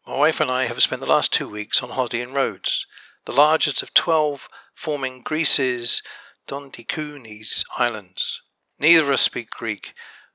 My wife and I have spent the last 2 weeks on holiday in Rhodes, the largest of 12 forming Greece's Dondikounis Islands. Neither of us speak Greek,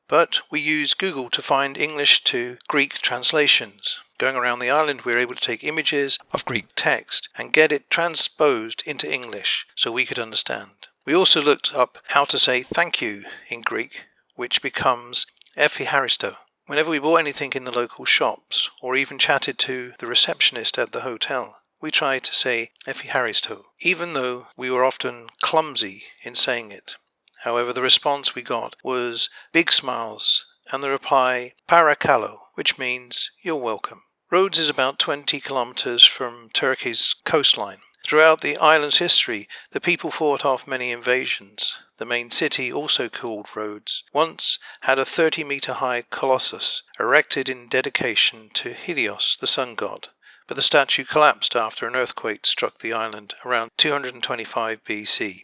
but we use Google to find English to Greek translations. Going around the island, we were able to take images of Greek text and get it transposed into English so we could understand. We also looked up how to say thank you in Greek, which becomes Efcharistó. Whenever we bought anything in the local shops, or even chatted to the receptionist at the hotel, we tried to say Efcharistó, even though we were often clumsy in saying it. However, the response we got was big smiles and the reply Parakaló, which means you're welcome. Rhodes is about 20 kilometers from Turkey's coastline. Throughout the island's history, the people fought off many invasions. The main city, also called Rhodes, once had a 30-meter-high Colossus, erected in dedication to Helios, the sun god, but the statue collapsed after an earthquake struck the island around 225 BC.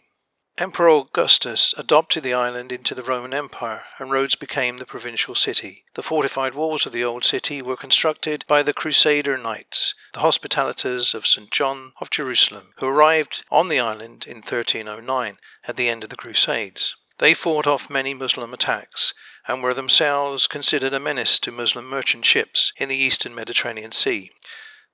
Emperor Augustus adopted the island into the Roman Empire, and Rhodes became the provincial city. The fortified walls of the old city were constructed by the Crusader Knights, the Hospitallers of St. John of Jerusalem, who arrived on the island in 1309 at the end of the Crusades. They fought off many Muslim attacks, and were themselves considered a menace to Muslim merchant ships in the eastern Mediterranean Sea.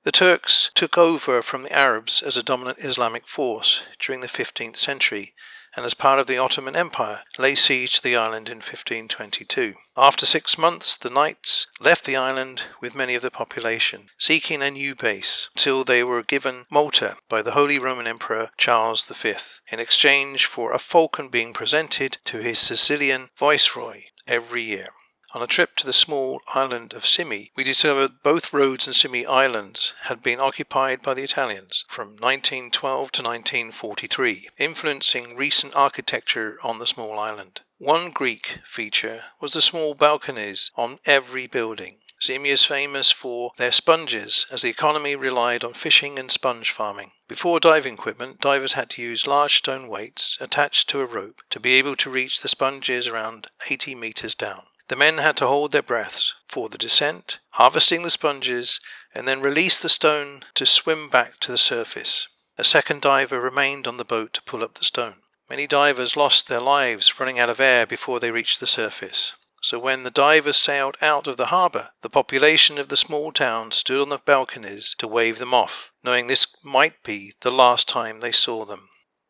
The Turks took over from the Arabs as a dominant Islamic force during the 15th century, and as part of the Ottoman Empire laid siege to the island in 1522. After 6 months, the Knights left the island with many of the population, seeking a new base, till they were given Malta by the Holy Roman Emperor Charles V, in exchange for a falcon being presented to his Sicilian viceroy every year. On a trip to the small island of Simi, we discovered both Rhodes and Simi islands had been occupied by the Italians from 1912 to 1943, influencing recent architecture on the small island. One Greek feature was the small balconies on every building. Simi is famous for their sponges, as the economy relied on fishing and sponge farming. Before diving equipment, divers had to use large stone weights attached to a rope to be able to reach the sponges around 80 meters down. The men had to hold their breaths for the descent, harvesting the sponges, and then release the stone to swim back to the surface. A second diver remained on the boat to pull up the stone. Many divers lost their lives running out of air before they reached the surface. So when the divers sailed out of the harbour, the population of the small town stood on the balconies to wave them off, knowing this might be the last time they saw them.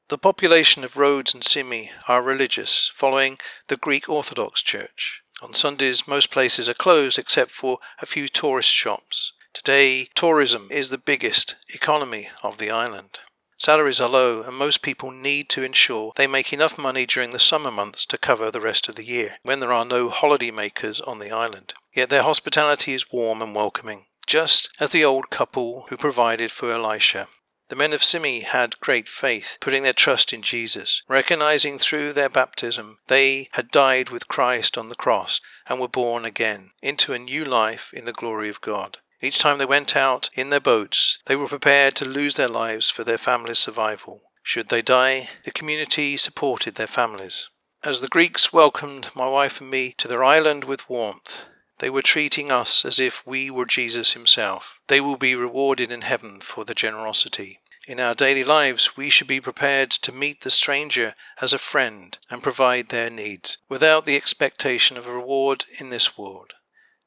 The population of Rhodes and Simi are religious, following the Greek Orthodox Church. On Sundays, most places are closed except for a few tourist shops. Today, tourism is the biggest economy of the island. Salaries are low, and most people need to ensure they make enough money during the summer months to cover the rest of the year, when there are no holiday makers on the island. Yet their hospitality is warm and welcoming, just as the old couple who provided for Elisha. The men of Simi had great faith, putting their trust in Jesus, recognizing through their baptism they had died with Christ on the cross and were born again into a new life in the glory of God. Each time they went out in their boats, they were prepared to lose their lives for their family's survival. Should they die, the community supported their families. As the Greeks welcomed my wife and me to their island with warmth, they were treating us as if we were Jesus himself. They will be rewarded in heaven for their generosity. In our daily lives, we should be prepared to meet the stranger as a friend and provide their needs, without the expectation of a reward in this world.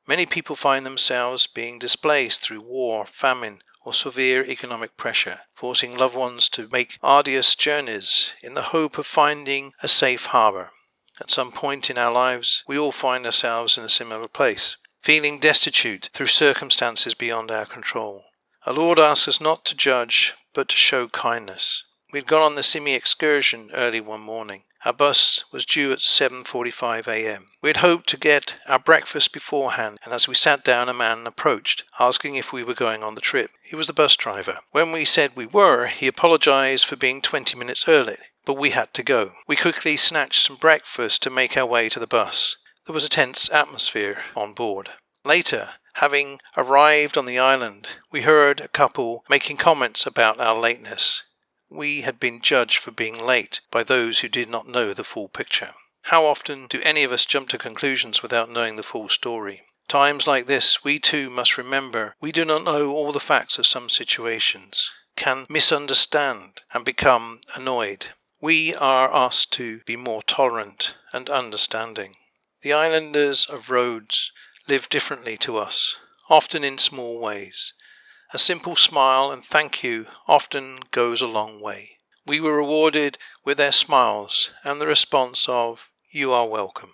Many people find themselves being displaced through war, famine, or severe economic pressure, forcing loved ones to make arduous journeys in the hope of finding a safe harbour. At some point in our lives, we all find ourselves in a similar place, feeling destitute through circumstances beyond our control. Our Lord asks us not to judge, but to show kindness. We'd gone on the Simi excursion early one morning. Our bus was due at 7:45 a.m. We had hoped to get our breakfast beforehand, and as we sat down, a man approached, asking if we were going on the trip. He was the bus driver. When we said we were, he apologized for being 20 minutes early, but we had to go. We quickly snatched some breakfast to make our way to the bus. There was a tense atmosphere on board. Later, having arrived on the island, we heard a couple making comments about our lateness. We had been judged for being late by those who did not know the full picture. How often do any of us jump to conclusions without knowing the full story? Times like this, we too must remember we do not know all the facts of some situations, can misunderstand and become annoyed. We are asked to be more tolerant and understanding. The islanders of Rhodes live differently to us, often in small ways. A simple smile and thank you often goes a long way. We were rewarded with their smiles and the response of, "You are welcome."